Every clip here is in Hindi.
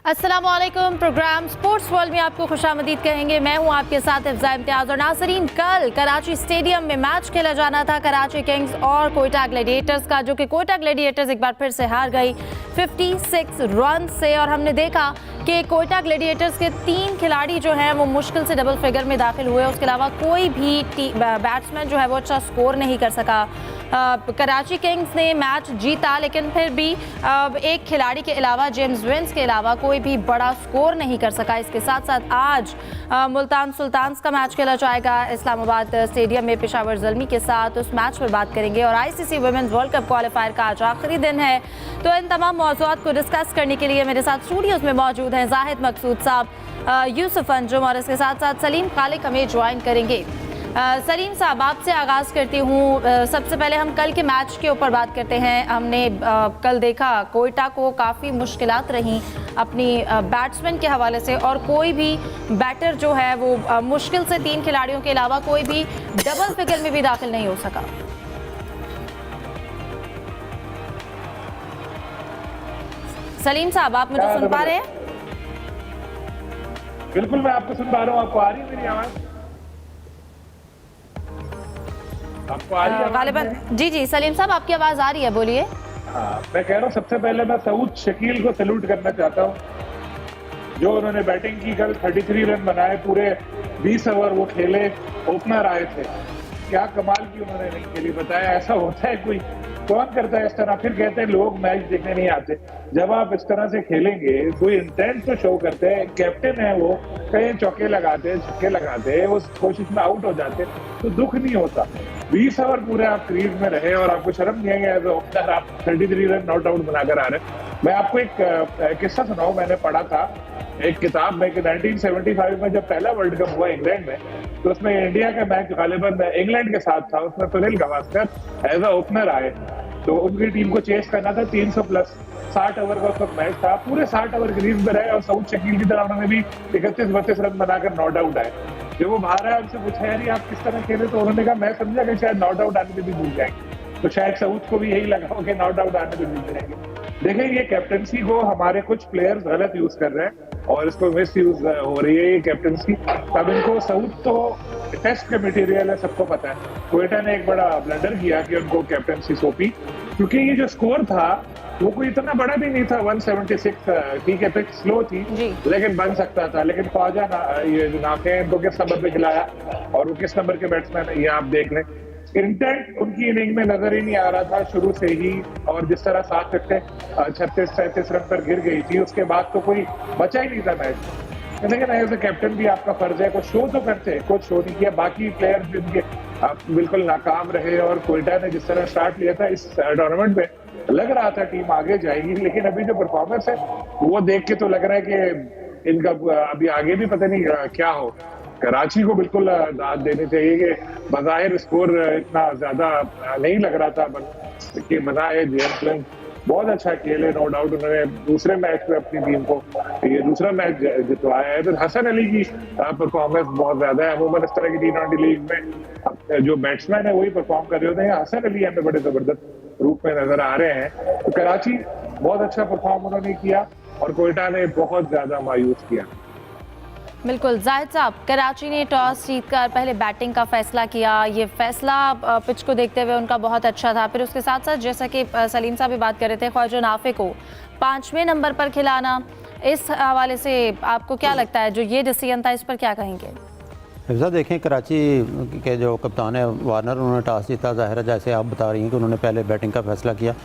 अस्सलामुअलैकुम। प्रोग्राम स्पोर्ट्स वर्ल्ड में आपको खुशामदीद कहेंगे। मैं हूं आपके साथ इफ्ज़ा इम्तियाज़। और नाज़रीन, कल कराची स्टेडियम में मैच खेला जाना था कराची किंग्स और कोयटा ग्लैडिएटर्स का, जो कि कोयटा ग्लैडिएटर्स एक बार फिर से हार गई 56 रन से। और हमने देखा कि कोयटा ग्लैडिएटर्स के 3 खिलाड़ी जो हैं वो मुश्किल से डबल फिगर में दाखिल हुए। उसके अलावा कोई भी बैट्समैन जो है वो अच्छा स्कोर नहीं कर सका। कराची किंग्स ने मैच जीता, लेकिन फिर भी एक खिलाड़ी के अलावा, जेम्स विंस के अलावा, कोई भी बड़ा स्कोर नहीं कर सका। इसके साथ साथ आज मुल्तान सुल्तान्स का मैच खेला जाएगा इस्लामाबाद स्टेडियम में पेशावर ज़ल्मी के साथ। उस मैच पर बात करेंगे। और ICC women's world cup qualifier का आज आखिरी दिन है। तो इन तमाम मौज़ूआत को डिस्कस करने के लिए मेरे साथ स्टूडियोज़ में मौजूद हैं जाहिद मकसूद साहब, यूसुफ अंजुम, और इसके साथ साथ सलीम खालिक हमें ज्वाइन करेंगे। सलीम साहब, आपसे आगाज़ करती हूँ। सबसे पहले हम कल के मैच के ऊपर बात करते हैं। हमने कल देखा कोयटा को काफ़ी मुश्किलात रहीं अपनी बैट्समैन के हवाले से, और कोई भी बैटर जो है वो मुश्किल से 3 खिलाड़ियों के अलावा कोई भी डबल फिगर में भी दाखिल नहीं हो सका। सलीम साहब, आप मुझे सुन पा रहे हैं? बिल्कुल, मैं आपको सुन पा रहा हूँ। आपको आ रही है मेरी आवाज़? आपको आ रही है गालिबन जी जी। सलीम साहब, आपकी आवाज़ आ रही है, बोलिए। हाँ, मैं कह रहा हूँ सबसे पहले मैं सऊद शकील को सैल्यूट करना चाहता हूँ। जो उन्होंने बैटिंग की, कल 33 रन बनाए, पूरे 20 ओवर वो खेले, ओपनर आए थे। क्या कमाल की उन्होंने नहीं खेली, बताया ऐसा होता है? कोई कौन करता है इस तरह? फिर कहते हैं लोग मैच देखने नहीं आते। जब आप इस तरह से खेलेंगे, कोई इंटेंट तो शो करते हैं। कैप्टन है वो, कहीं चौके लगाते, छक्के लगाते, उस कोशिश में आउट हो जाते तो दुख नहीं होता। 20 ओवर पूरे आप क्रीज में रहे और आपको शर्म नहीं आई एज ओपनर आप 33 रन नॉट आउट बनाकर आ रहे हैं। मैं आपको एक किस्सा सुनाऊं। मैंने पढ़ा था एक किताब में कि 1975 में जब पहला वर्ल्ड कप हुआ इंग्लैंड में, तो उसमें इंडिया का मैच गालिबन इंग्लैंड के साथ था। उसमें Sunil Gavaskar as a opener आए, तो उनकी टीम को चेस करना था 300 प्लस। 60 ओवर का उस वक्त मैच था। पूरे 60 ओवर क्रीज में रहे और सऊद शकील की तरह उन्होंने भी 31-32 रन बनाकर नॉट आउट आए। जब वो बाहर आया, उनसे पूछा यार आप किस तरह खेले, तो उन्होंने कहा मैं समझा कि शायद नॉट आउट आने में भी भूल जाएंगे। तो शायद सऊद को भी यही लगा हो कि नॉट आउट आने में भूल जाएंगे। देखिए, ये कैप्टनसी को हमारे कुछ प्लेयर्स गलत यूज कर रहे हैं और इसको मिस यूज हो रही है ये कैप्टनसी। तब इनको सऊद तो टेस्ट के मटेरियल है, सबको पता है। कोयटा ने एक बड़ा ब्लंडर किया कि उनको कैप्टनसी सौंपी, क्योंकि ये जो स्कोर था वो कोई इतना बड़ा भी नहीं था। 176, ठीक है, पिच स्लो थी लेकिन बन सकता था। लेकिन ख्वाजा ये जो नाफे हैं, इनको किस नंबर पे खिलाया और वो किस नंबर के बैट्समैन है, ये आप देख लें। इंटेंट उनकी इनिंग में नजर ही नहीं आ रहा था शुरू से ही। और जिस तरह 7 विकेटें 36-37 रन पर गिर गई थी, उसके बाद तो कोई बचा ही नहीं था मैच। लेकिन एज ए कैप्टन भी आपका फर्ज है, कुछ शो तो करते, कुछ शो नहीं किया। बाकी प्लेयर भी उनके बिल्कुल नाकाम रहे। और कोयटा ने जिस तरह स्टार्ट लिया था इस टूर्नामेंट में, लग रहा था टीम आगे जाएगी, लेकिन अभी जो परफॉर्मेंस है वो देख के तो लग रहा है कि इनका अभी आगे भी पता नहीं क्या हो। कराची को बिल्कुल दाद देनी चाहिए कि बज़ाहिर स्कोर इतना ज्यादा नहीं लग रहा था कि बनाए। जेम्स विंस बहुत अच्छा खेले, नो डाउट। उन्होंने दूसरे मैच में अपनी टीम को ये दूसरा मैच जितवाया है। तो हसन अली की परफॉर्मेंस बहुत ज्यादा है। अमूमन इस तरह की T20 लीग में जो बैट्समैन है वही परफॉर्म कर रहे होते हैं। हसन अली हमें बड़े जबरदस्त रूप में नजर आ रहे हैं। तो कराची बहुत अच्छा परफॉर्म उन्होंने किया और कोयटा ने बहुत ज्यादा मायूस किया। बिल्कुल जाहिद साहब, कराची ने टॉस जीतकर पहले बैटिंग का फैसला किया। ये फैसला पिच को देखते हुए उनका बहुत अच्छा था। फिर उसके साथ साथ जैसा कि सलीम साहब भी बात कर रहे थे, ख्वाजा नाफे को 5वें नंबर पर खिलाना, इस हवाले से आपको क्या लगता है जो ये डिसीजन था, इस पर क्या कहेंगे? हिफ्ज़ा, देखें कराची के जो कप्तान है वार्नर, उन्होंने टॉस जीता। ज़ाहिर है, जैसे आप बता रही हैं कि उन्होंने पहले बैटिंग का फैसला किया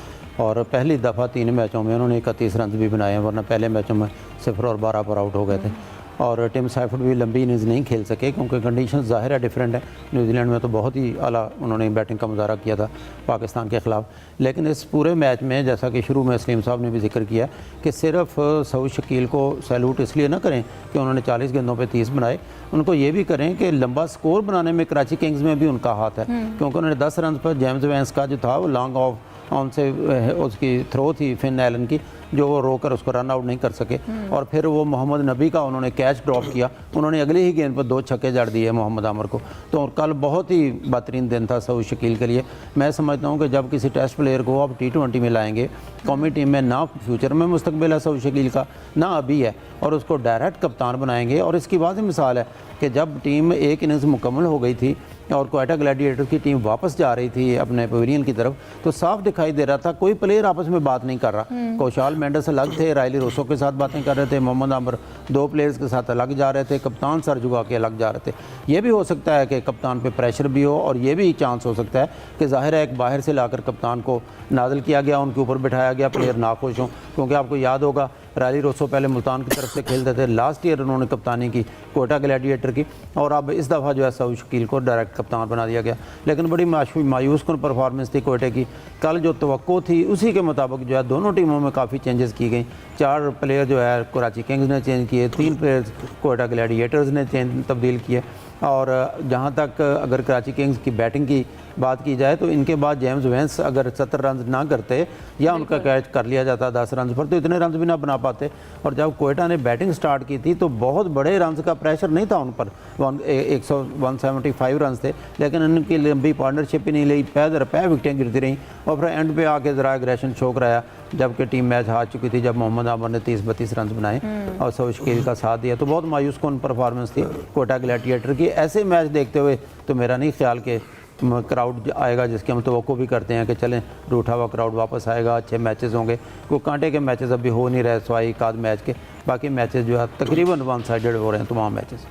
और पहली दफ़ा 3 मैचों में उन्होंने 31 रन भी बनाए हैं, वरना पहले मैचों में 0 और 12 पर आउट हो गए थे। और टिम साइफर्ड भी लंबी इनिंग्स नहीं खेल सके क्योंकि कंडीशन ज़ाहिर है डिफरेंट है। न्यूजीलैंड में तो बहुत ही आला उन्होंने बैटिंग का मुजाहरा किया था पाकिस्तान के ख़िलाफ़। लेकिन इस पूरे मैच में, जैसा कि शुरू में सलीम साहब ने भी जिक्र किया, कि सिर्फ सऊद शकील को सैल्यूट इसलिए ना करें कि उन्होंने 40 गेंदों पे 30 बनाए, उनको ये भी करें कि लंबा स्कोर बनाने में कराची किंग्स में भी उनका हाथ है। क्योंकि उन्होंने 10 रन पर जेम्स विंस का जो था वो लॉन्ग ऑफ उनसे उसकी थ्रो थी फिन एलन की, जो वो रोकर उसको रन आउट नहीं कर सके। और फिर वो मोहम्मद नबी का उन्होंने कैच ड्रॉप किया, उन्होंने अगली ही गेंद पर 2 छक्के जड़ दिए मोहम्मद आमर को। तो कल बहुत ही बेहतरीन दिन था सऊद शकील के लिए। मैं समझता हूँ कि जब किसी टेस्ट प्लेयर को आप T20 में लाएंगे, कौमी टीम में ना फ्यूचर में मुस्तकबिल है सऊद शकील का, ना अभी है, और उसको डायरेक्ट कप्तान बनाएंगे। और इसकी वाज़ेह मिसाल है कि जब टीम एक इनिंग्स मुकम्मल हो गई थी और क्वेटा ग्लैडिएटर्स की टीम वापस जा रही थी अपने पवेलियन की तरफ, तो साफ दिखाई दे रहा था कोई प्लेयर आपस में बात नहीं कर रहा। कौशाल मेंडिस अलग थे, रायली रोसो के साथ बातें कर रहे थे, मोहम्मद आमर 2 प्लेयर्स के साथ अलग जा रहे थे, कप्तान सर झुका के अलग जा रहे थे। ये भी हो सकता है कि कप्तान पे प्रेशर भी हो, और ये भी चांस हो सकता है कि ज़ाहिर है एक बाहर से लाकर कप्तान को नाज़िल किया गया, उनके ऊपर बिठाया गया, प्लेयर नाखुश हों। क्योंकि आपको याद होगा रायली रोसो पहले मुल्तान की तरफ से खेलते थे, लास्ट ईयर उन्होंने कप्तानी की क्वेटा ग्लैडिएटर की, और अब इस दफ़ा जो है सऊद शकील को डायरेक्ट कप्तान बना दिया गया। लेकिन बड़ी मायूस कुन परफॉर्मेंस थी क्वेटे की। कल जो तवक्को थी उसी के मुताबिक जो है दोनों टीमों में काफ़ी चेंजेस की गई। 4 प्लेयर जो है कराची किंग्स ने चेंज किए, 3 प्लेयर्स क्वेटा ग्लैडिएटर्स ने तब्दील किए। और जहाँ तक अगर कराची किंग्स की बैटिंग की बात की जाए तो इनके बाद जेम्स वेंस अगर 70 रन ना करते या उनका कैच कर लिया जाता 10 रन पर, तो इतने रन भी ना बना पाते। और जब क्वेटा ने बैटिंग स्टार्ट की थी तो बहुत बड़े रन का प्रेशर नहीं था उन पर, 175 रन थे, लेकिन उनकी लंबी पार्टनरशिप ही नहीं ली, पै दर पै विकटें गिरती रहीं, और फिर एंड पे आके ज़रा एग्रेशन शो कराया जबकि टीम मैच हार चुकी थी, जब मोहम्मद आमर ने 30-32 रन बनाए और सऊद शकील का साथ दिया। तो बहुत मायूस कौन परफॉर्मेंस थी क्वेटा ग्लैडिएटर की। ऐसे मैच देखते हुए तो मेरा नहीं ख्याल कि क्राउड आएगा जिसकी हम तवक्को भी करते हैं कि चलें रूठा हुआ क्राउड वापस आएगा, अच्छे मैचेस होंगे। वो कांटे के मैचेस अभी हो नहीं रहे सिवाय एक आध मैच के, बाकी मैचेस जो है तकरीबन वन साइडेड हो रहे हैं तमाम मैचेस।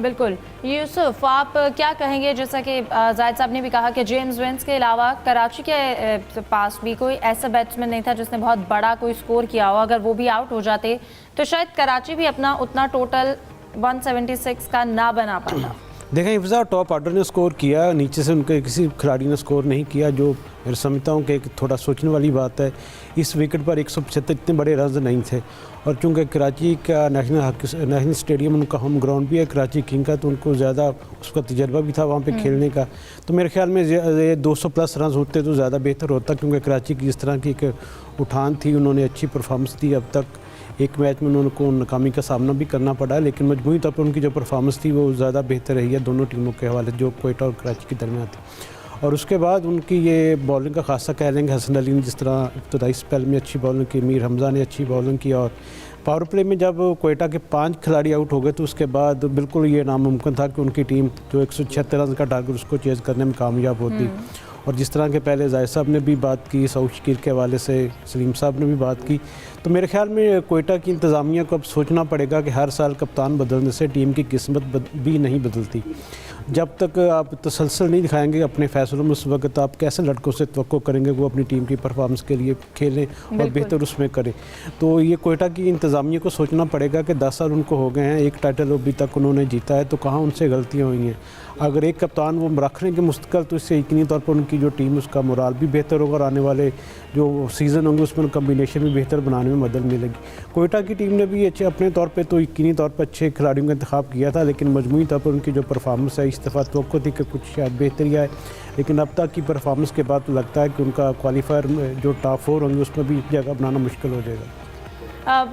बिल्कुल। यूसुफ, आप क्या कहेंगे, जैसा कि जाहिद साहब ने भी कहा कि जेम्स वेंस के अलावा कराची के पास भी कोई ऐसा बैट्समैन नहीं था जिसने बहुत बड़ा कोई स्कोर किया हो। अगर वो भी आउट हो जाते तो शायद कराची भी अपना उतना टोटल 176 का ना बना पाता। देखें, हिफ्ज़ा टॉप ऑर्डर ने स्कोर किया, नीचे से उनके किसी खिलाड़ी ने स्कोर नहीं किया, जो मैं समझता हूँ कि एक थोड़ा सोचने वाली बात है। इस विकेट पर 175 इतने बड़े रन नहीं थे, और चूँकि कराची का नेशनल स्टेडियम उनका होम ग्राउंड भी है कराची किंग का, तो उनको ज़्यादा उसका तजर्बा भी था वहाँ पे खेलने का। तो मेरे ख्याल में ये 200+ रन होते तो ज़्यादा बेहतर होता, क्योंकि कराची की जिस तरह की एक उठान थी, उन्होंने अच्छी परफॉर्मेंस दी। अब तक एक मैच में उनको नाकामी का सामना भी करना पड़ा, लेकिन मजमूई तौर पर उनकी जो परफॉर्मेंस थी वो ज़्यादा बेहतर रही है दोनों टीमों के हवाले, जो क्वेटा और कराची के दरमियान थी। और उसके बाद उनकी ये बॉलिंग का खासा कह लेंगे, हसन अली ने जिस तरह इब्तदाई स्पेल में अच्छी बॉलिंग की, मीर हमज़ा ने अच्छी बॉलिंग की, और पावर प्ले में जब क्वेटा के 5 खिलाड़ी आउट हो गए तो उसके बाद बिल्कुल ये नामुमकिन था कि उनकी टीम जो 176 रन का टारगेट उसको चेज़ करने में कामयाब होती। और जिस तरह के पहले जायद साहब ने भी बात की, सऊद शकील के हवाले से सलीम साहब ने भी बात की, तो मेरे ख्याल में क्वेटा की इंतज़ामिया को अब सोचना पड़ेगा कि हर साल कप्तान बदलने से टीम की किस्मत भी नहीं बदलती। जब तक आप तसलसल नहीं दिखाएंगे अपने फैसलों में, उस वक्त आप कैसे लड़कों से तवक्को करेंगे वो अपनी टीम की परफॉर्मेंस के लिए खेलें और बेहतर उसमें करें। तो ये क्वेटा की इंतज़ामिया को सोचना पड़ेगा कि 10 साल उनको हो गए हैं, एक टाइटल अभी तक उन्होंने जीता है, तो कहाँ उनसे गलतियाँ हुई हैं। अगर एक कप्तान वो रख लेंगे मुस्तकिल, तो इससे यकीनी तौर पर उनकी जो टीम उसका मोराल भी बेहतर होगा और आने वाले जो सीज़न होंगे उसमें कम्बिनेशन भी बेहतर बनाने में मदद मिलेगी। क्वेटा की टीम ने भी अच्छे अपने तौर पे तो यकीनी तौर पर अच्छे खिलाड़ियों का इंतखाब किया था, लेकिन मजमूई तौर पर उनकी जो परफॉर्मेंस है इस दफ़ा तो थी कि कुछ शायद बेहतरी आए, लेकिन अब तक की परफॉर्मेंस के बाद तो लगता है कि उनका क्वालिफायर में जो टॉप 4 होंगे उसमें भी जगह बनाना मुश्किल हो जाएगा।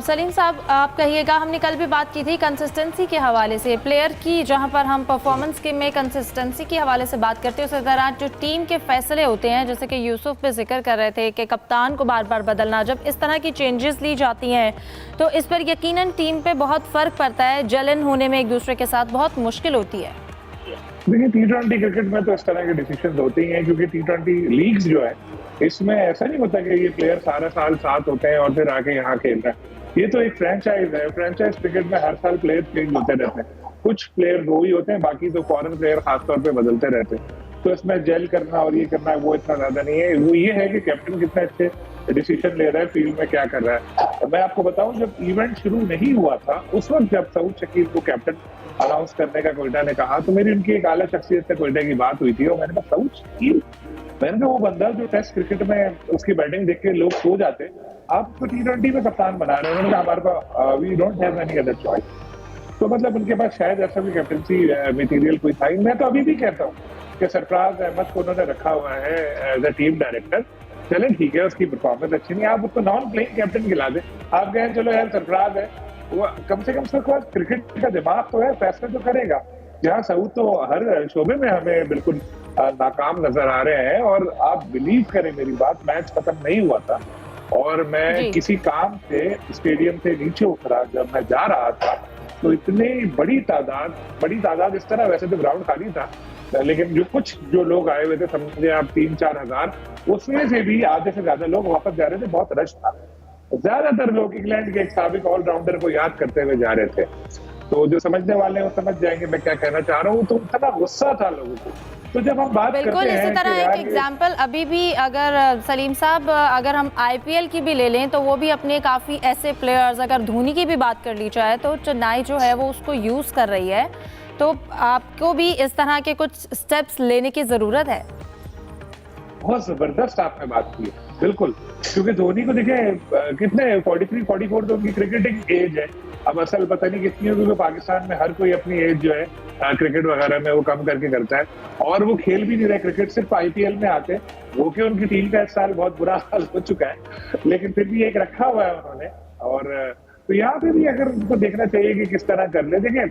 सलीम साहब, आप कहिएगा, हमने कल भी बात की थी कंसिस्टेंसी के हवाले से, प्लेयर की जहां पर हम परफॉर्मेंस के में कंसिस्टेंसी के हवाले से बात करते हैं, उसी तरह जो टीम के फैसले होते हैं, जैसे कि यूसुफ पे जिक्र कर रहे थे कि कप्तान को बार बार बदलना, जब इस तरह की चेंजेस ली जाती हैं तो इस पर यकीनन टीम पे बहुत फ़र्क पड़ता है, जलन होने में एक दूसरे के साथ बहुत मुश्किल होती है। देखिए, T20 क्रिकेट में तो इस तरह के डिसीजन होते ही हैं, क्योंकि T20 लीग्स जो है इसमें ऐसा नहीं होता कि ये प्लेयर सारा साल साथ होते हैं और फिर आके यहाँ खेल रहे हैं। ये तो एक फ्रेंचाइज है। फ्रेंचाइज क्रिकेट में हर साल प्लेयर चेंज होते रहते हैं, कुछ प्लेयर वो ही होते हैं, बाकी तो फॉरेन प्लेयर खासतौर पे बदलते रहते हैं। तो इसमें जेल करना और ये करना वो इतना ज्यादा नहीं है। वो ये है कि कैप्टन कितने अच्छे डिसीजन ले रहा है, फील्ड में क्या कर रहा है। मैं आपको बताऊं, जब इवेंट शुरू नहीं हुआ था उस वक्त जब सऊद शकील को कैप्टन अनाउंस करने का क्वेटा ने कहा, तो मेरी उनकी एक आला शख्सियत से क्वेटा की बात हुई थी और मैंने कहा सऊद शकील, मैंने कहा वो बंदा जो टेस्ट क्रिकेट में उसकी बैटिंग देख के लोग सो जाते, आप तो T20 में कप्तान बना रहे हैं। उन्होंने कहा हमारे पास we don't have any other choice. तो मतलब उनके पास शायद ऐसा भी कैप्टनसी मटेरियल कोई था ही। मैं तो अभी भी कहता हूँ कि सरफराज अहमद को उन्होंने रखा हुआ है एज अ टीम डायरेक्टर, चले ठीक है, उसकी परफॉर्मेंस अच्छी नहीं, आप उसको नॉन प्लेइंग कैप्टन खिला दें। आप कहें चलो यार सरफराज है, वो कम से कम उसके पास क्रिकेट का दिमाग तो है, फैसला तो करेगा। जहाँ सऊद तो हर शोबे में हमें बिल्कुल नाकाम नजर आ रहे हैं। और आप बिलीव करें मेरी बात, मैच खत्म नहीं हुआ था और मैं किसी काम से स्टेडियम से नीचे उतरा, जब मैं जा रहा था तो इतनी बड़ी तादाद इस तरह, वैसे तो ग्राउंड खाली था लेकिन जो लोग आए हुए थे, समझे आप 3-4 हजार, उसमें से भी आधे से ज्यादा लोग वापस जा रहे थे। बहुत रश था, ज्यादातर लोग इंग्लैंड के एक साबिक ऑलराउंडर को याद करते हुए जा रहे थे। तो जो समझने वाले हैं वो समझ जाएंगे मैं क्या कहना चाह रहा हूँ। तो इतना गुस्सा था लोगों को। तो जब हम बात बिल्कुल करते हैं इसी तरह एक एग्जाम्पल अभी भी, अगर सलीम साहब अगर हम आईपीएल की भी ले लें तो वो भी अपने काफ़ी ऐसे प्लेयर्स, अगर धोनी की भी बात कर ली जाए तो चेन्नई जो है वो उसको यूज़ कर रही है। तो आपको भी इस तरह के कुछ स्टेप्स लेने की ज़रूरत है। बहुत जबरदस्त आपने बात की है, बिल्कुल। क्योंकि धोनी को देखें कितने 43-44 तो उनकी क्रिकेटिंग एज है। अब असल पता नहीं कितनी होगी, क्योंकि पाकिस्तान में हर कोई अपनी एज जो है क्रिकेट वगैरह में वो कम करके करता है और वो खेल भी नहीं रहे क्रिकेट, सिर्फ आईपीएल में आते। वो कि उनकी टीम का इस साल बहुत बुरा हाल हो चुका है, लेकिन फिर भी एक रखा हुआ है उन्होंने। और तो यहाँ पे भी अगर उनको देखना चाहिए कि किस तरह कर ले। देखिए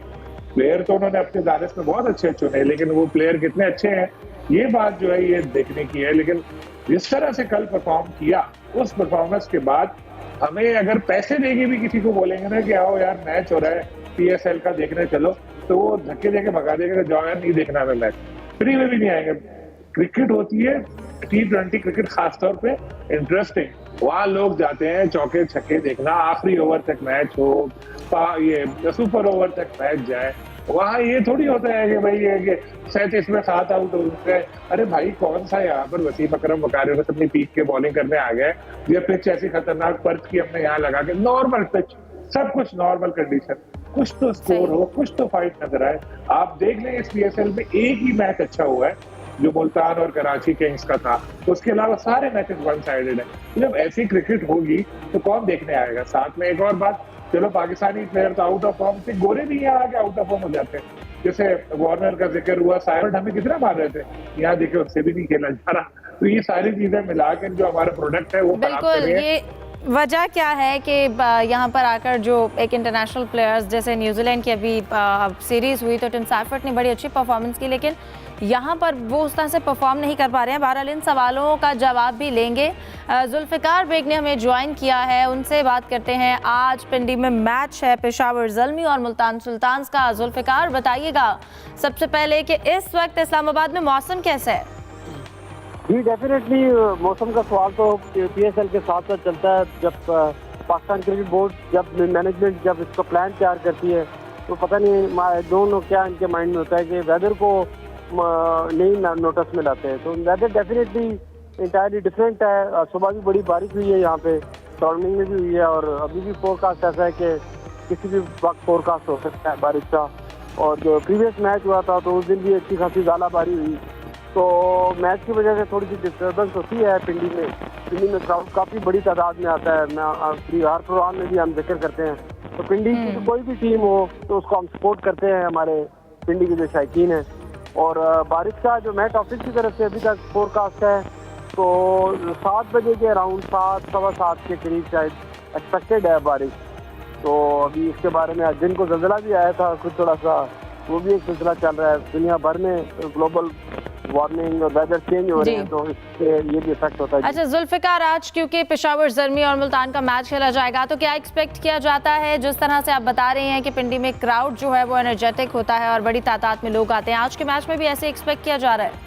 प्लेयर तो उन्होंने अपने दानिश में बहुत अच्छे चुने, लेकिन वो प्लेयर कितने अच्छे हैं ये बात जो है ये देखने की है। लेकिन जिस तरह से कल परफॉर्म किया, उस परफॉर्मेंस के बाद हमें अगर पैसे देके भी किसी को बोलेंगे ना कि आओ यार मैच हो रहा है पीएसएल का देखने चलो, तो वो धक्के देके भगा देगा, जाओ यार नहीं देखना हमें मैच, फ्री में भी नहीं आएंगे। क्रिकेट होती है T20 क्रिकेट, खासतौर पे इंटरेस्टिंग, वहां लोग जाते हैं चौके छक्के देखना, आखिरी ओवर तक मैच हो, ये सुपर ओवर तक मैच जाए। वहां ये थोड़ी होता है कि भाई ये 37 में 7 आउट हो गए। अरे भाई कौन सा यहाँ पर वसीम अकरम वकारे बस अपनी पीक के बॉलिंग करने आ गए। ये पिच ऐसी खतरनाक पर्थ की हमने यहाँ लगा के, नॉर्मल पिच, सब कुछ नॉर्मल कंडीशन, कुछ तो स्कोर हो, कुछ तो फाइट नजर आए। आप देख लें इस पीएसएल में एक ही मैच अच्छा हुआ है जो मुल्तान और कराची किंग्स का था, उसके अलावा सारे मैचेस वन साइडेड है। जब ऐसी क्रिकेट होगी तो कौन देखने आएगा। साथ में एक और बात, चलो पाकिस्तानी प्लेयर तो आउट ऑफ फॉर्म थे, गोरे भी यहाँ आके आउट ऑफ फॉर्म हो जाते हैं। जैसे वार्नर का जिक्र हुआ, साइमंड हमें कितना मार रहे थे, यहाँ देखिए उससे भी नहीं खेला जा रहा। तो ये सारी चीजें मिला के जो हमारा प्रोडक्ट है वो खराब कर रही है। वजह क्या है कि यहाँ पर आकर जो एक इंटरनेशनल प्लेयर्स, जैसे न्यूजीलैंड की अभी सीरीज़ हुई तो टिम साइफर्ट ने बड़ी अच्छी परफॉर्मेंस की, लेकिन यहाँ पर वो उस तरह से परफॉर्म नहीं कर पा रहे हैं। बहरहाल इन सवालों का जवाब भी लेंगे। जुल्फ़िकार बेग ने हमें ज्वाइन किया है, उनसे बात करते हैं। आज पिंडी में मैच है पेशावर ज़ल्मी और मुल्तान सुल्तान्स का। जुल्फ़िकार बताइएगा सबसे पहले कि इस वक्त इस्लामाबाद में मौसम कैसा है? जी डेफिनेटली मौसम का सवाल तो पीएसएल के साथ साथ चलता है। जब पाकिस्तान क्रिकेट बोर्ड, जब मैनेजमेंट जब इसका प्लान तैयार करती है तो पता नहीं दोनों क्या इनके माइंड में होता है कि वेदर को नहीं नोटिस में लाते हैं। तो वेदर डेफिनेटली इंटायरली डिफरेंट है। सुबह भी बड़ी बारिश हुई है यहाँ पे, मॉर्निंग में भी हुई है और अभी भी फोरकास्ट ऐसा है कि किसी भी वक्त फोरकास्ट हो सकता है बारिश का। और जो प्रीवियस मैच हुआ था तो उस दिन भी अच्छी खासी ज़्यादाबारी हुई, तो मैच की वजह से थोड़ी सी डिस्टर्बेंस होती है पिंडी में। पिंडी में क्राउड काफ़ी बड़ी तादाद में आता है। हर प्रोग्राम में भी हम जिक्र करते हैं। तो पिंडी की कोई भी टीम हो तो उसको हम सपोर्ट करते हैं, हमारे पिंडी के जो शायकीन हैं। और बारिश का जो मैच ऑफिस की तरफ से अभी तक फोरकास्ट है तो 7 बजे के अराउंड 7 सवा 7 के करीब शायद एक्सपेक्टेड है बारिश। तो अभी इसके बारे में आज दिन को ज़लज़ला भी आया था कुछ, थोड़ा सा वो भी एक सिलसिला चल रहा है। दुनिया भर में ग्लोबल वार्मिंग और वेदर चेंज हो रहे हैं तो इससे ये भी इफेक्ट होता है। अच्छा जुल्फ़िकार, आज क्योंकि पेशावर ज़ल्मी और मुल्तान का मैच खेला जाएगा तो क्या एक्सपेक्ट किया जाता है? जिस तरह से आप बता रहे हैं कि पिंडी में क्राउड जो है वो एनर्जेटिक होता है और बड़ी तादाद में लोग आते हैं, आज के मैच में भी ऐसे एक्सपेक्ट किया जा रहा है?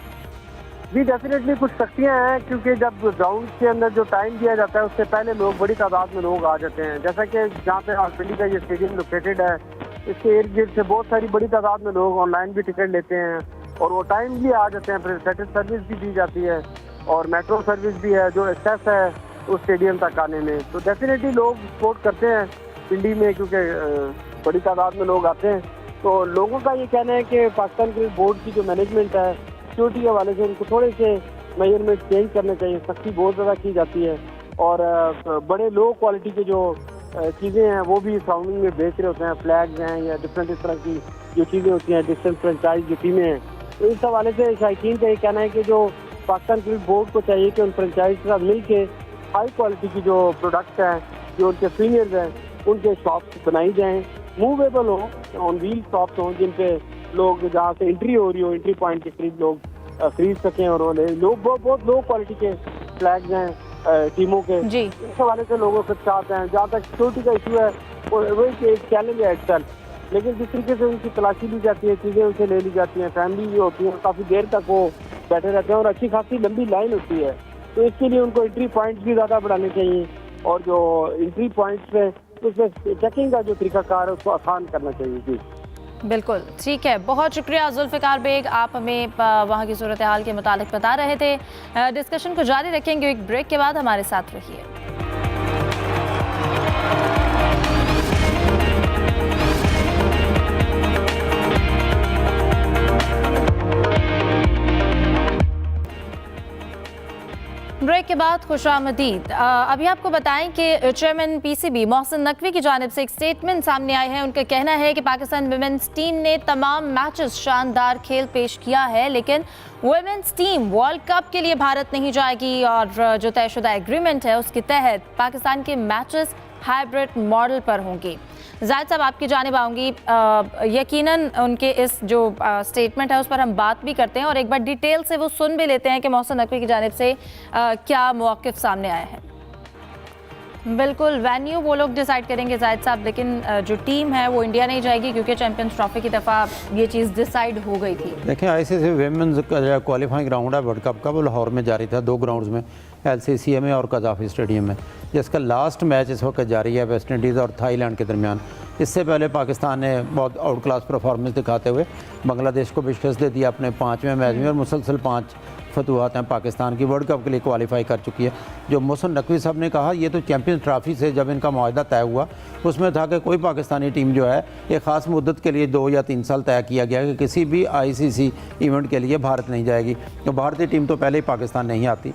जी डेफिनेटली कुछ सख्तियाँ हैं, क्योंकि जब ग्राउंड के अंदर जो टाइम दिया जाता है उससे पहले लोग बड़ी तादाद में लोग आ जाते हैं। जैसा कि जहाँ पे पिंडी का ये स्टेडियम लोकेटेड है, इसके इर्द गिर्द से बहुत सारी बड़ी तादाद में लोग ऑनलाइन भी टिकट लेते हैं और वो टाइमली आ जाते हैं। फिर सेटेल सर्विस भी दी जाती है और मेट्रो सर्विस भी है जो एक्सेस है उस स्टेडियम तक आने में। तो डेफिनेटली लोग सपोर्ट करते हैं पिंडी में, क्योंकि बड़ी तादाद में लोग आते हैं। तो लोगों का ये कहना है कि पाकिस्तान क्रिकेट बोर्ड की जो मैनेजमेंट है सिक्योरिटी के हवाले से उनको थोड़े से मेजरमेंट चेंज करने चाहिए। सख्ती बहुत ज़्यादा की जाती है और बड़े लो क्वालिटी के जो चीज़ें हैं वो भी सराउंडिंग में बेच रहे होते हैं, फ्लैग्स हैं या डिफरेंट इस तरह की जो चीज़ें होती हैं, डिफरेंट फ्रेंचाइज जो टीमें हैं। तो इस हवाले से शायकीन का ये कहना है कि जो पाकिस्तान क्रिकेट बोर्ड को चाहिए कि उन फ्रेंचाइज के साथ मिल के हाई क्वालिटी की जो प्रोडक्ट हैं, जो उनके सीनियर्स हैं, उनके शॉप्स बनाई जाएँ, मूवेबल हो, ऑन व्हील शॉप्स हों, जिन पे लोग जहाँ से एंट्री हो रही हो, एंट्री पॉइंट के करीब लोग खरीद सकें। और वो लोग बहुत लो क्वालिटी के फ्लैग्स हैं टीमों के, जी। इस हवाले से लोगों के साथ हैं। जहाँ तक सिक्योरिटी का इशू है वो एक चैलेंज है एक्चुअल, लेकिन जिस तरीके से उनकी तलाशी ली जाती है, चीज़ें उनसे ले ली जाती हैं, फैमिली भी होती है, काफ़ी देर तक वो बैठे रहते हैं और अच्छी खासी लंबी लाइन होती है, तो इसके लिए उनको एंट्री पॉइंट्स भी ज़्यादा बढ़ाने चाहिए और जो एंट्री पॉइंट्स पे उसमें चेकिंग का जो तरीकाकार है उसको आसान करना चाहिए। जी बिल्कुल ठीक है, बहुत शुक्रिया जुल्फ़िकार बेग, आप हमें वहाँ की सूरत हाल के मुतालिक बता रहे थे। डिस्कशन को जारी रखेंगे एक ब्रेक के बाद, हमारे साथ रहिए। ब्रेक के बाद खुशामदीद। अभी आपको बताएं कि चेयरमैन पीसीबी मोहसिन नकवी की जानिब से एक स्टेटमेंट सामने आई है। उनका कहना है कि पाकिस्तान वुमेन्स टीम ने तमाम मैचेस शानदार खेल पेश किया है, लेकिन वुमेन्स टीम वर्ल्ड कप के लिए भारत नहीं जाएगी और जो तयशुदा एग्रीमेंट है उसके तहत पाकिस्तान के मैचेस हाइब्रिड मॉडल पर होंगे। जाहिद साहब, आपकी जानिब आऊँगी। यकीनन उनके इस जो स्टेटमेंट है उस पर हम बात भी करते हैं और एक बार डिटेल से वो सुन भी लेते हैं कि मोहसिन नकवी की जानिब से क्या मौक़िफ़ सामने आया है। बिल्कुल, वेन्यू वो लोग डिसाइड करेंगे जाहिद साहब, लेकिन जो टीम है वो इंडिया नहीं जाएगी क्योंकि चैंपियंस ट्रॉफी की दफ़ा ये चीज़ डिसाइड हो गई थी। देखें, आईसीसी वुमेन्स का क्वालिफाइंग राउंड है वर्ल्ड कप का, वो लाहौर में जारी था, 2 ग्राउंड्स में, LCCA में और कज़ाफ़ी स्टेडियम में, जिसका लास्ट मैच इस वक्त जारी है वेस्ट इंडीज़ और थाईलैंड के दरमियान। इससे पहले पाकिस्तान ने बहुत आउट क्लास परफॉर्मेंस दिखाते हुए बांग्लादेश को भी शिकस्त दे दिया अपने 5वें मैच में और मुसलसल 5 फतवाहत हैं पाकिस्तान की, वर्ल्ड कप के लिए क्वालिफाई कर चुकी है। जो मोहसिन नकवी साहब ने कहा, ये तो चैंपियंस ट्रॉफी से जब इनका मुआहदा तय हुआ उसमें था कि कोई पाकिस्तानी टीम जो है एक ख़ास मुद्दत के लिए 2 या 3 साल तय किया गया कि किसी भी ICC इवेंट के लिए भारत नहीं जाएगी, तो भारतीय टीम तो पहले ही पाकिस्तान नहीं आती।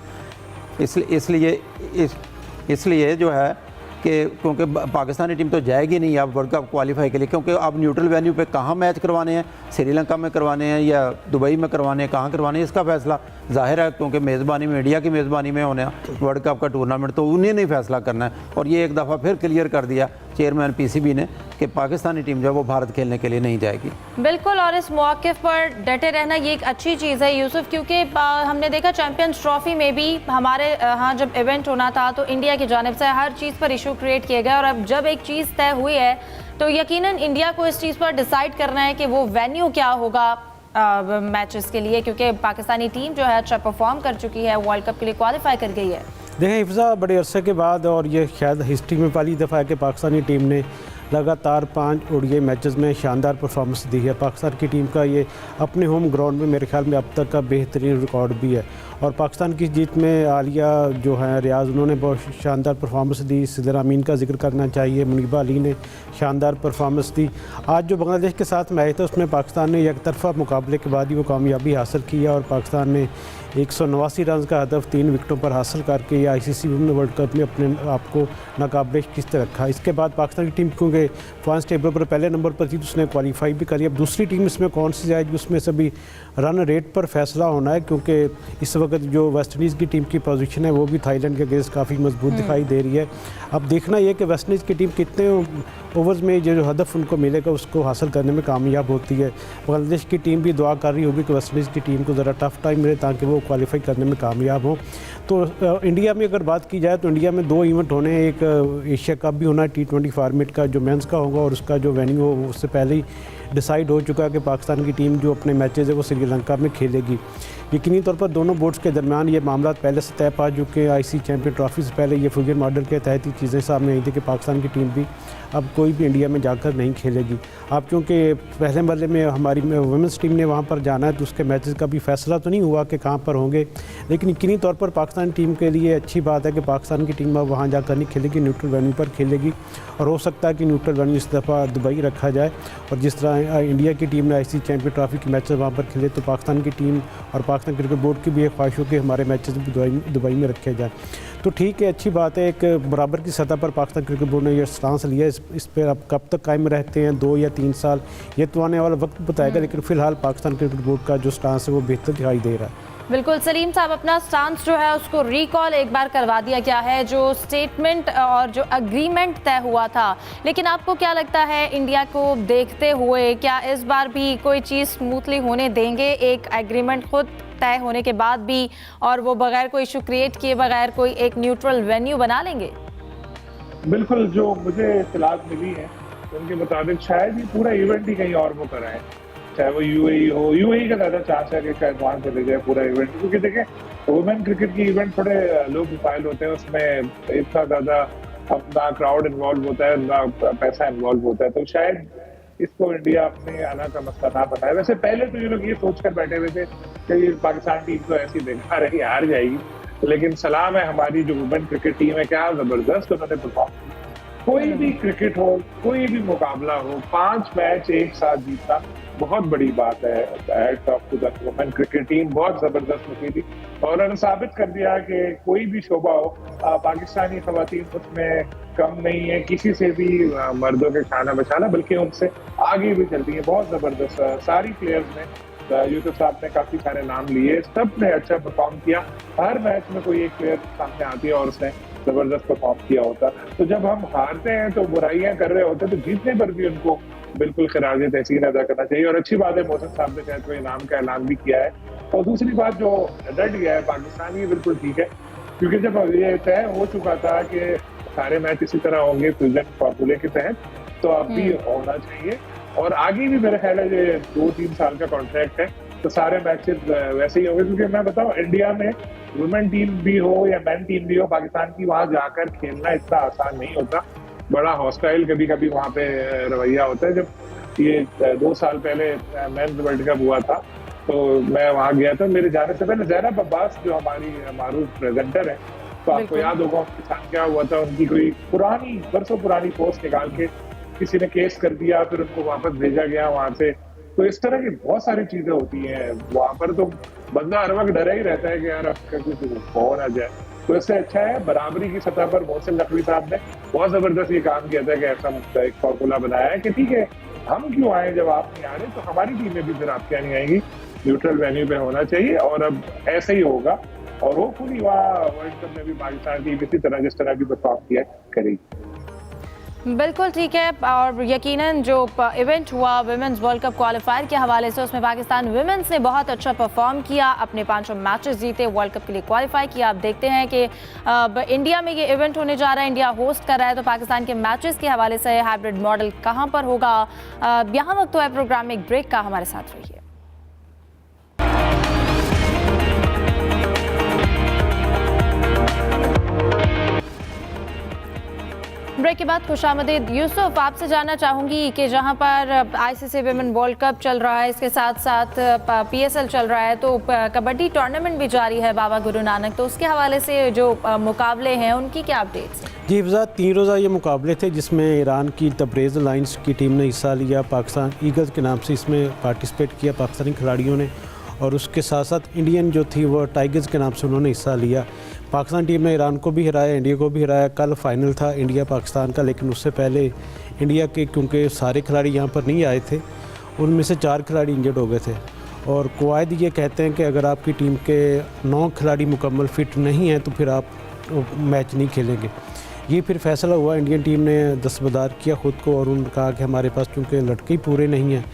इसलिए जो है कि क्योंकि पाकिस्तानी टीम तो जाएगी नहीं अब वर्ल्ड कप क्वालिफाई के लिए, क्योंकि अब न्यूट्रल वेन्यू पे कहाँ मैच करवाने हैं, श्रीलंका में करवाने हैं या दुबई में करवाने हैं, कहाँ करवाने हैं, इसका फैसला ज़ाहिर है क्योंकि मेज़बानी में, इंडिया की मेज़बानी में होने वर्ल्ड कप का टूर्नामेंट, तो उन्हें नहीं फैसला करना है। और ये एक दफ़ा फिर क्लियर कर दिया चेयरमैन पीसीबी ने कि पाकिस्तानी टीम जो है वो भारत खेलने के लिए नहीं जाएगी। बिल्कुल, और इस मौक़िफ़ पर डटे रहना ये एक अच्छी चीज़ है यूसुफ, क्योंकि हमने देखा चैंपियंस ट्रॉफी में भी हमारे यहाँ जब इवेंट होना था तो इंडिया की जानिब से हर चीज़ पर इशू क्रिएट किया गया, और अब जब एक चीज़ तय हुई है तो यकीनन इंडिया को इस चीज़ पर डिसाइड करना है कि वो वेन्यू क्या होगा मैचेस के लिए, क्योंकि पाकिस्तानी टीम जो है अच्छा परफॉर्म कर चुकी है, वर्ल्ड कप के लिए क्वालिफाई कर गई है। देखें हिफ्ज़ा, बड़े अरसे के बाद और ये शायद हिस्ट्री में पहली दफ़ा है कि पाकिस्तानी टीम ने लगातार 5 ODI मैचेस में शानदार परफॉर्मेंस दी है। पाकिस्तान की टीम का ये अपने होम ग्राउंड में मेरे ख्याल में अब तक का बेहतरीन रिकॉर्ड भी है। और पाकिस्तान की जीत में आलिया जो है रियाज, उन्होंने बहुत शानदार परफॉर्मेंस दी। सिदर अमीन का जिक्र करना चाहिए, मुनीबा अली ने शानदार परफॉर्मेंस दी। आज जो बांग्लादेश के साथ मैच था उसमें पाकिस्तान ने एक तरफा मुकाबले के बाद ही वो कामयाबी हासिल की और पाकिस्तान ने 189 रन का हदफ 3 विकेटों पर हासिल करके ये ICC वुमेन वर्ल्ड कप में अपने आप को नाकाबिल किस्त रखा। इसके बाद पाकिस्तान की टीम क्योंकि पॉइंट्स टेबल पर पहले नंबर पर थी तो उसने क्वालिफाई भी करी। अब दूसरी टीम इसमें कौन सी जाएगी उसमें सभी रन रेट पर फैसला होना है, क्योंकि इस वक्त जो वेस्ट इंडीज़ की टीम की पोजीशन है वो भी थाईलैंड के अगेंस्ट काफ़ी मजबूत दिखाई दे रही है। अब देखना यह कि वेस्ट इंडीज़ की टीम कितने ओवर्स में जो हदफ उनको मिलेगा उसको हासिल करने में कामयाब होती है। बांग्लादेश की टीम भी दुआ कर रही होगी कि वेस्ट इंडीज़ की टीम को ज़रा टफ टाइम मिले ताकि वो क्वालिफाई करने में कामयाब हो। तो इंडिया में अगर बात की जाए तो इंडिया में 2 इवेंट होने, एक एशिया कप भी होना T20 फॉर्मेट का जो मेंस का होगा और उसका जो वेन्यू हो उससे पहले ही डिसाइड हो चुका है कि पाकिस्तान की टीम जो अपने मैचेज़ है वो श्रीलंका में खेलेगी। यकीनी तौर पर दोनों बोर्ड्स के दरमियान ये मामला पहले से तय पा चुके हैं। ICC चैंपियन ट्रॉफी से पहले ये फ्यूजन मॉडल के तहत ही चीज़ें सामने आई थी कि पाकिस्तान की टीम भी अब कोई भी इंडिया में जाकर नहीं खेलेगी। अब चूँकि पहले मरले में हमारी वुमेंस टीम ने वहाँ पर जाना है तो उसके मैचेस का भी फैसला तो नहीं हुआ कि कहाँ पर होंगे, लेकिन यकीनी तौर पर पाकिस्तान टीम के लिए अच्छी बात है कि पाकिस्तान की टीम अब वहाँ जाकर नहीं खेलेगी, न्यूट्रल वेन्यू पर खेलेगी। और हो सकता है कि न्यूट्रल वेन्यू इस दफ़ा दुबई रखा जाए और जिस तरह इंडिया की टीम ने ICC चैंपियन ट्रॉफी के मैचेस वहाँ पर खेले तो पाकिस्तान की टीम और पाकिस्तान क्रिकेट बोर्ड की भी एक ख्वाहिश हो कि हमारे मैचेस भी दुबई में रखे जाए। तो ठीक है, अच्छी बात है। एक बराबर की सतह पर पाकिस्तान क्रिकेट बोर्ड ने यह स्टांस लिया, इस पर अब कब तक कायम रहते हैं 2 या 3 साल, ये तो आने वाला वक्त बताएगा, लेकिन फ़िलहाल पाकिस्तान क्रिकेट बोर्ड का जो स्टांस है वो बेहतर दिखाई दे रहा है। बिल्कुल सलीम साहब, अपना स्टांस जो है उसको रिकॉल एक बार करवा दिया गया है, जो स्टेटमेंट और जो एग्रीमेंट तय हुआ था। लेकिन आपको क्या लगता है, इंडिया को देखते हुए क्या इस बार भी कोई चीज़ स्मूथली होने देंगे, एक एग्रीमेंट खुद तय होने के बाद भी, और वो बगैर कोई इशू क्रिएट किए बगैर कोई एक न्यूट्रल वेन्यू बना लेंगे? बिल्कुल, जो मुझे इत्तलात मिली है उनके मुताबिक शायद ये पूरा इवेंट ही कहीं और वो कराएं, चाहे वो यूएई हो। यूएई का ज़्यादा चांस है कि शायद वहाँ चले जाए पूरा इवेंट, क्योंकि देखें वुमेन क्रिकेट की इवेंट थोड़े लो प्रोफाइल होते हैं, उसमें इतना ज़्यादा अपना क्राउड इन्वॉल्व होता है, ना पैसा इन्वॉल्व होता है, तो शायद इसको इंडिया अपने आना का मसला ना बनाए। वैसे पहले तो ये लोग ये सोच कर बैठे हुए थे कि पाकिस्तान टीम तो ऐसी बेकार है, हार जाएगी, लेकिन सलाम है हमारी जो वुमेन क्रिकेट टीम है, क्या ज़बरदस्त उन्होंने परफॉर्म किया। कोई भी क्रिकेट हो, कोई भी मुकाबला हो, 5 मैच एक साथ जीतना बहुत बड़ी बात है। Hats off to the women cricket team, बहुत जबरदस्त मुकाबला थी और उन्होंने साबित कर दिया कि कोई भी शोबा हो, पाकिस्तानी खवातीन उसमें कम नहीं है किसी से भी मर्दों के खाना बचाना, बल्कि उनसे आगे भी चलती है। बहुत जबरदस्त सारी प्लेयर्स ने, यूसुफ साहब ने काफी सारे नाम लिए, सब ने अच्छा परफॉर्म किया। हर मैच में कोई एक प्लेयर सामने आती है और उसने जबरदस्त परफॉर्म किया होता। तो जब हम हारते हैं तो बुराइयां कर रहे होते हैं, तो जीतने पर भी उनको बिल्कुल खराज तहसीन अदा करना चाहिए। और अच्छी बात है मोहसिन साहब ने शायद कोई इनाम का ऐलान भी किया है। और दूसरी बात जो डट गया है पाकिस्तान, ये बिल्कुल ठीक है, क्योंकि जब ये तय हो चुका था कि सारे मैच इसी तरह होंगे फ्यूजन फॉर्मूले के तहत, तो अब भी होना चाहिए। और आगे भी मेरा ख्याल है ये 2-3 साल का कॉन्ट्रैक्ट है, तो सारे मैचेस वैसे ही होंगे। क्योंकि मैं बताऊं, इंडिया में वुमेन टीम भी हो या मेन टीम भी हो, पाकिस्तान की वहां जाकर खेलना इतना आसान नहीं होता, बड़ा हॉस्टाइल कभी कभी वहां पे रवैया होता है। जब ये 2 साल पहले मेंस वर्ल्ड कप हुआ था, तो मैं वहां गया था, मेरे जाने से पहले ज़ैनब अब्बास जो हमारी मारूफ प्रेजेंटर है, तो आपको याद होगा उनके साथ क्या हुआ था, उनकी कोई पुरानी बरसों पुरानी पोस्ट निकाल के किसी ने केस कर दिया, फिर उनको वापस भेजा गया वहां से। तो इस तरह की बहुत सारी चीजें होती हैं वहां पर, तो बंदा हर वक्त डरा ही रहता है कि यार अब कुछ हो ना जाए। तो इससे अच्छा है बराबरी की सतह पर मोहसिन नकवी साहब ने बहुत जबरदस्त ये काम किया था कि ऐसा एक फॉर्मूला बनाया है कि ठीक है, हम क्यों आए जब आप नहीं आ रहे, तो हमारी टीमें भी फिर आपके नहीं आएंगी, न्यूट्रल वेन्यू पे होना चाहिए। और अब ऐसे ही होगा, और होपफुली वहाँ वर्ल्ड कप में भी पाकिस्तान टीम इसी तरह जिस तरह भी परफॉर्म किया करेगी। बिल्कुल ठीक है, और यकीनन जो इवेंट हुआ विमेंस वर्ल्ड कप क्वालिफायर के हवाले से, उसमें पाकिस्तान विमेंस ने बहुत अच्छा परफॉर्म किया, अपने 5 मैचेस जीते, वर्ल्ड कप के लिए क्वालिफाई किया। आप देखते हैं कि इंडिया में ये इवेंट होने जा रहा है, इंडिया होस्ट कर रहा है, तो पाकिस्तान के मैचेस के हवाले से हाइब्रिड मॉडल कहाँ पर होगा, यहाँ वक्त तो है प्रोग्राम में एक ब्रेक का, हमारे साथ रहिए। ब्रेक के बाद खुशामदीद। यूसुफ, आपसे जानना चाहूंगी कि जहां पर आईसीसी विमेन वर्ल्ड कप चल रहा है, इसके साथ साथ पीएसएल चल रहा है, तो कबड्डी टूर्नामेंट भी जारी है बाबा गुरु नानक, तो उसके हवाले से जो मुकाबले हैं उनकी क्या अपडेट्स हैं? जी हिफ्ज़ा, 3 रोज़ा ये मुकाबले थे जिसमें ईरान की तब्रेज़ अलायंस की टीम ने हिस्सा लिया, पाकिस्तान ईगल्स के नाम से इसमें पार्टिसिपेट किया पाकिस्तानी खिलाड़ियों ने, और उसके साथ साथ इंडियन जो थी वो टाइगर्स के नाम से उन्होंने हिस्सा लिया। पाकिस्तान टीम ने ईरान को भी हराया, इंडिया को भी हराया। कल फाइनल था इंडिया पाकिस्तान का, लेकिन उससे पहले इंडिया के क्योंकि सारे खिलाड़ी यहाँ पर नहीं आए थे, उनमें से 4 खिलाड़ी इंजर्ड हो गए थे। और कवायद ये कहते हैं कि अगर आपकी टीम के 9 खिलाड़ी मुकम्मल फिट नहीं हैं तो फिर आप मैच नहीं खेलेंगे। ये फिर फैसला हुआ, इंडियन टीम ने दस्तबरदार किया ख़ुद को और उन्होंने कहा कि हमारे पास चूँकि लड़के ही पूरे नहीं हैं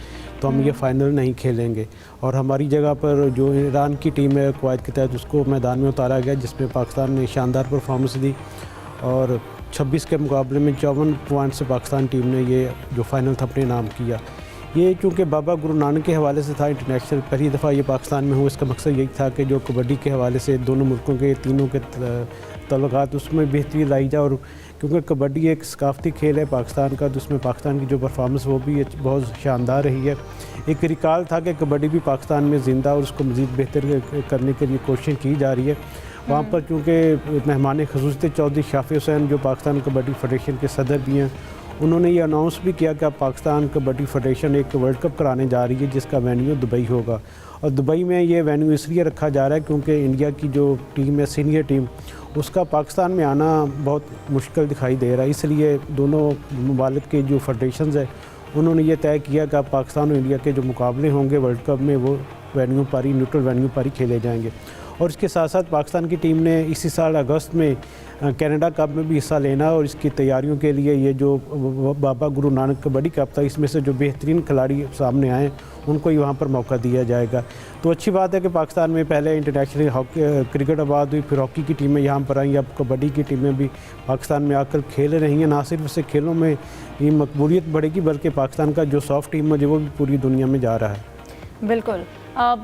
तो हम ये फ़ाइनल नहीं खेलेंगे, और हमारी जगह पर जो ईरान की टीम है कवायद के तहत उसको मैदान में उतारा गया, जिसमें पाकिस्तान ने शानदार परफॉर्मेंस दी और 26 के मुकाबले में 54 पॉइंट से पाकिस्तान टीम ने ये जो फ़ाइनल था अपने नाम किया। ये चूँकि बाबा गुरु नानक के हवाले से था, इंटरनेशनल पहली दफ़ा ये पाकिस्तान में हुआ, इसका मकसद यही था कि जो कबड्डी के हवाले से दोनों मुल्कों के तीनों के तल्लुकात उसमें बेहतरी लाई जाए। और क्योंकि कबड्डी एक सकाफती खेल है पाकिस्तान का, तो उसमें पाकिस्तान की जो परफॉर्मेंस वो भी बहुत शानदार रही है। एक रिकॉल था कि कबड्डी भी पाकिस्तान में ज़िंदा और उसको मज़ीद बेहतर करने के लिए कोशिश की जा रही है। वहाँ पर चूँकि मेहमान ख़ुसूस थे चौधरी शाफी हुसैन, जो पाकिस्तान कबड्डी फेडरेशन के सदर भी हैं, उन्होंने ये अनाउंस भी किया कि अब पाकिस्तान कबड्डी फेडरेशन एक वर्ल्ड कप कराने जा रही है जिसका वेन्यू दुबई होगा। और दुबई में ये वेन्यू इसलिए रखा जा रहा है क्योंकि इंडिया की जो टीम है सीनियर टीम, उसका पाकिस्तान में आना बहुत मुश्किल दिखाई दे रहा है। इसलिए दोनों ममालिक के जो फेडरेशंस है उन्होंने ये तय किया कि अब पाकिस्तान और इंडिया के जो मुकाबले होंगे वर्ल्ड कप में वो वेन्यू पर ही, न्यूट्रल वेन्यू पर ही खेले जाएंगे। और इसके साथ साथ पाकिस्तान की टीम ने इसी साल अगस्त में कनाडा कप में भी हिस्सा लेना और इसकी तैयारियों के लिए ये जो बाबा गुरु नानक कबड्डी कप था, इसमें से जो बेहतरीन खिलाड़ी सामने आए उनको ही वहाँ पर मौका दिया जाएगा। तो अच्छी बात है कि पाकिस्तान में पहले इंटरनेशनल हॉकी क्रिकेट आबाद हुई, फिर हॉकी की टीमें यहाँ पर आई, अब कबड्डी की टीमें भी पाकिस्तान में आकर खेल रही हैं। ना सिर्फ इससे खेलों में ये मकबूलियत बढ़ेगी बल्कि पाकिस्तान का जो सॉफ्ट टीम है जो वो भी पूरी दुनिया में जा रहा है। बिल्कुल। अब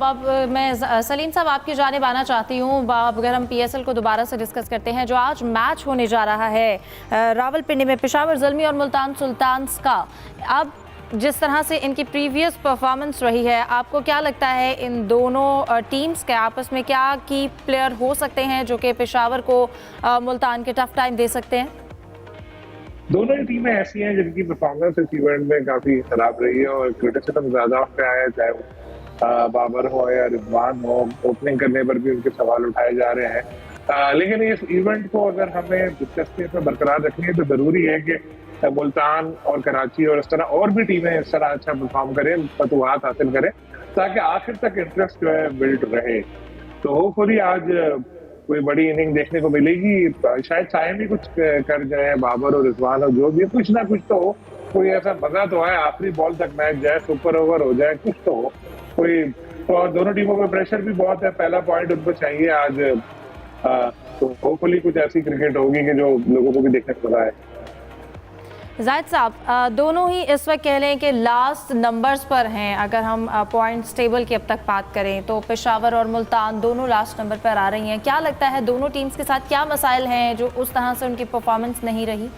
मैं सलीम साहब आपकी जानिब आना चाहती हूँ। अगर हम पीएसएल को दोबारा से डिस्कस करते हैं, जो आज मैच होने जा रहा है रावलपिंडी में पेशावर ज़ल्मी और मुल्तान सुल्तान्स का, अब जिस तरह से इनकी प्रीवियस परफॉर्मेंस रही है, आपको क्या लगता है इन दोनों टीम्स के आपस में क्या की प्लेयर हो सकते हैं जो कि पेशावर को मुल्तान के टफ टाइम दे सकते हैं? दोनों ही टीमें ऐसी हैं जिनकी परफॉर्मेंस इस इवेंट में काफी खराब रही है और क्रिटिसिज्म ज्यादा उन पे आया है, चाहे बाबर हो या रिजवान हो। ओपनिंग करने पर भी उनके सवाल उठाए जा रहे हैं। लेकिन इस इवेंट को अगर हमें दिलचस्पी में बरकरार रखनी है तो जरूरी है कि मुल्तान और कराची और इस तरह और भी टीमें इस तरह अच्छा परफॉर्म करें, फतवाहत हासिल करें, ताकि आखिर तक इंटरेस्ट जो है बिल्ड रहे। तो होपफुली आज कोई बड़ी इनिंग देखने को मिलेगी। शायद साइम भी कुछ कर जाए, बाबर और रिजवान और जो भी, कुछ ना कुछ तो हो, कोई ऐसा मजा तो है, आखिरी बॉल तक मैच जाए, सुपर ओवर हो जाए, कुछ तो हो कोई। और दोनों टीमों पे प्रेशर भी बहुत है, पहला पॉइंट उनको चाहिए आज। तो होपफुली कुछ ऐसी क्रिकेट होगी कि जो लोगों को भी देखने को मिला है। जाहिद साहब, दोनों ही इस वक्त कह लें कि लास्ट नंबर्स पर हैं। अगर हम पॉइंट्स टेबल की अब तक बात करें तो पेशावर और मुल्तान दोनों लास्ट नंबर पर आ रही हैं। क्या लगता है दोनों टीम्स के साथ क्या मसाइल हैं जो उस तरह से उनकी परफॉर्मेंस नहीं रही?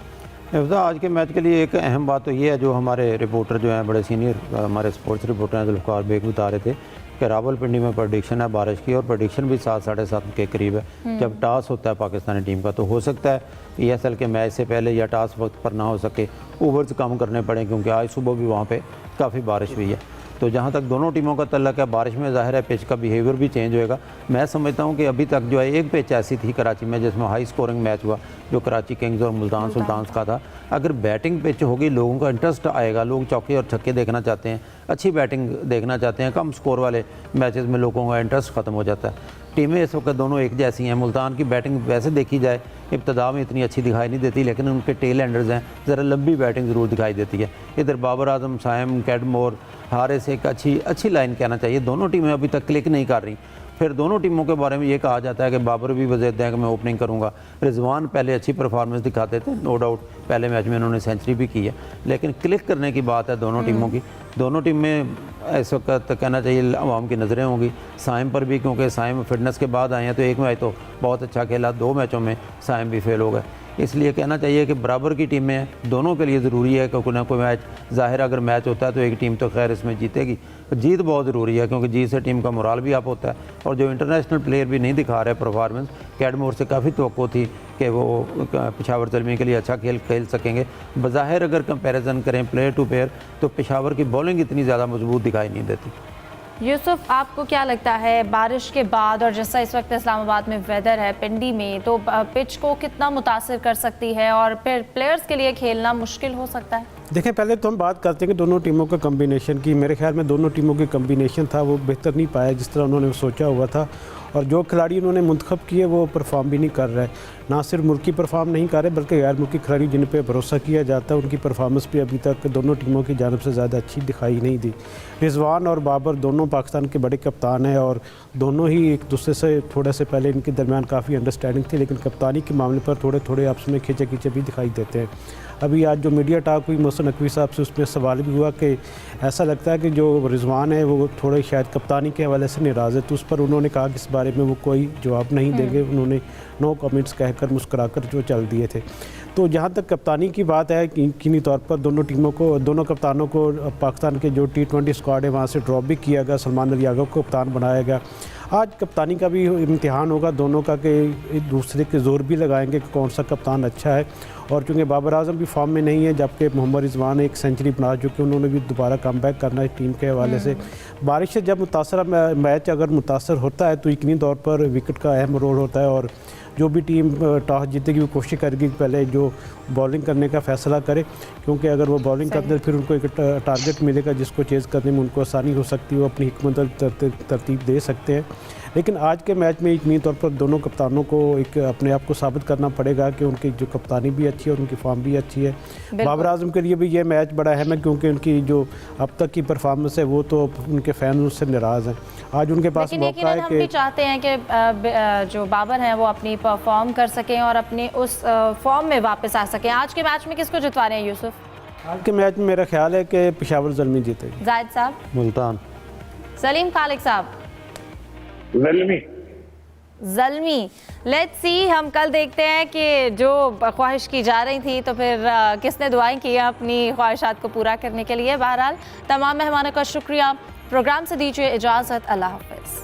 आज के मैच के लिए एक अहम बात तो ये है, जो हमारे रिपोर्टर जो हैं, बड़े सीनियर हमारे स्पोर्ट्स रिपोर्टर हैं, जुल्फ़िकार बेग बता रहे थे कि रावलपिंडी में प्रेडिक्शन है बारिश की, और प्रेडिक्शन भी 7 साढ़े 7 के करीब है। जब टॉस होता है पाकिस्तानी टीम का तो हो सकता है ESL के मैच से पहले या टॉस वक्त पर ना हो सके, ओवर्स कम करने पड़े, क्योंकि आज सुबह भी वहाँ पे काफ़ी बारिश हुई है। तो जहाँ तक दोनों टीमों का तल्लक है, बारिश में ज़ाहिर है पिच का बिहेवियर भी चेंज होएगा। मैं समझता हूँ कि अभी तक जो है एक पिच ऐसी थी कराची में जिसमें हाई स्कोरिंग मैच हुआ, जो कराची किंग्स और मुल्तान सुल्तान्स का था। अगर बैटिंग पिच होगी, लोगों का इंटरेस्ट आएगा, लोग चौके और छक्के देखना चाहते हैं, अच्छी बैटिंग देखना चाहते हैं। कम स्कोर वाले मैचेस में लोगों का इंटरेस्ट ख़त्म हो जाता है। टीमें इस वक्त दोनों एक जैसी हैं। मुल्तान की बैटिंग वैसे देखी जाए इब्तदा में इतनी अच्छी दिखाई नहीं देती, लेकिन उनके टेल एंडर्स हैं, ज़रा लंबी बैटिंग ज़रूर दिखाई देती है। इधर बाबर आजम, साइम, कैडमोर, हारिस, एक अच्छी लाइन कहना चाहिए। दोनों टीमें अभी तक क्लिक नहीं कर रही। फिर दोनों टीमों के बारे में ये कहा जाता है कि बाबर भी वजह है कि मैं ओपनिंग करूंगा। रिजवान पहले अच्छी परफॉर्मेंस दिखाते थे, नो डाउट पहले मैच में उन्होंने सेंचुरी भी की है, लेकिन क्लिक करने की बात है दोनों टीमों की। दोनों टीम में इस वक्त कहना चाहिए अवाम की नज़रें होंगी साइम पर भी, क्योंकि साइम फिटनेस के बाद आए हैं। तो एक मैच तो बहुत अच्छा खेला, 2 मैचों में साइम भी फेल हो गए। इसलिए कहना चाहिए कि बराबर की टीमें हैं, दोनों के लिए ज़रूरी है कि कोई ना कोई मैच, ज़ाहिर अगर मैच होता है तो एक टीम तो खैर इसमें जीतेगी। जीत बहुत ज़रूरी है, क्योंकि जीत से टीम का मोराल भी अप होता है। और जो इंटरनेशनल प्लेयर भी नहीं दिखा रहे परफॉर्मेंस, कैडमोर से काफ़ी तवक्को थी कि वो पेशावर ज़ल्मी के लिए अच्छा खेल सकेंगे। बज़ाहिर अगर कंपैरिजन करें प्लेयर टू प्लेयर तो पेशावर की बॉलिंग इतनी ज़्यादा मजबूत दिखाई नहीं देती। यूसुफ, आपको क्या लगता है बारिश के बाद और जैसा इस वक्त इस्लामाबाद में वेदर है पिंडी में, तो पिच को कितना मुतासिर कर सकती है और फिर प्लेयर्स के लिए खेलना मुश्किल हो सकता है? देखें, पहले तो हम बात करते हैं कि दोनों टीमों का कम्बिनेशन की। मेरे ख्याल में दोनों टीमों की कम्बिनेशन था वो बेहतर नहीं पाया जिस तरह उन्होंने सोचा हुआ था, और जो खिलाड़ी उन्होंने मुंतखब किए वो परफॉर्म भी नहीं कर रहे। ना सिर्फ मुल्की परफॉर्म नहीं कर रहे बल्कि गैर मुल्की खिलाड़ी जिन पे भरोसा किया जाता है उनकी परफॉर्मेंस भी अभी तक दोनों टीमों की जानब से ज़्यादा अच्छी दिखाई नहीं दी। रिजवान और बाबर दोनों पाकिस्तान के बड़े कप्तान हैं और दोनों ही एक दूसरे से थोड़े से पहले इनके दरमियान काफ़ी अंडरस्टैंडिंग थी, लेकिन कप्तानी के मामले पर थोड़े थोड़े आपस में खींचे खींचे भी दिखाई देते हैं। अभी आज जो मीडिया टॉक हुई मोहसिन नकवी साहब से, उसमें सवाल भी हुआ कि ऐसा लगता है कि जो रिजवान है वो थोड़े शायद कप्तानी के हवाले से नाराज़ है, तो उस पर उन्होंने कहा कि इस बारे में वो कोई जवाब नहीं देंगे। उन्होंने नो कमेंट्स कहकर मुस्कुराकर जो चल दिए थे। तो जहाँ तक कप्तानी की बात है, यकीनी तौर पर दोनों कप्तानों को पाकिस्तान के जो T20 स्क्वाड है वहाँ से ड्रॉप भी किया गया, सलमान अली यागव को कप्तान बनाया गया। आज कप्तानी का भी इम्तिहान होगा दोनों का कि एक दूसरे के ज़ोर भी लगाएंगे कि कौन सा कप्तान अच्छा है। और चूँकि बाबर आजम भी फॉर्म में नहीं है, जबकि मोहम्मद रिजवान एक सेंचुरी बना चुके, उन्होंने भी दोबारा कमबैक करना है टीम के हवाले से। बारिश से जब मुतासर मैच अगर मुतासर होता है तो यकीनी तौर पर विकेट का अहम रोल होता है, और जो भी टीम टॉस जीतेगी वो कोशिश करेगी कि पहले जो बॉलिंग करने का फ़ैसला करे, क्योंकि अगर वो बॉलिंग करते हैं फिर उनको एक टारगेट मिलेगा जिसको चेज़ करने में उनको आसानी हो सकती है, वो अपनी हिकमत तरतीब दे सकते हैं। लेकिन आज के मैच में यकीनी तौर पर दोनों कप्तानों को एक अपने आप को साबित करना पड़ेगा कि उनकी जो कप्तानी भी अच्छी है और उनकी फॉर्म भी अच्छी है। बाबर आजम के लिए भी ये मैच बड़ा अहम है, क्योंकि उनकी जो अब तक की परफॉर्मेंस है वो तो उनके फैन उससे नाराज़ हैं। आज उनके पास मौका है हम भी चाहते हैं कि जो बाबर हैं वो अपनी परफॉर्म कर सकें और अपने उस फॉर्म में वापस आ सकें। आज के मैच में किसको जितवा रहे हैं यूसुफ? आज के मैच में मेरा ख्याल है कि पेशावर ज़ल्मी जीतेगी। जाहिद साहब? मुल्तान। सलीम खालिक साहब? ज़ल्मी। लेट्स सी, हम कल देखते हैं कि जो ख्वाहिश की जा रही थी तो फिर किसने दुआएं की अपनी ख्वाहिशात को पूरा करने के लिए। बहरहाल तमाम मेहमानों का शुक्रिया। प्रोग्राम से दीजिए इजाज़त। अल्लाह हाफ़िज़।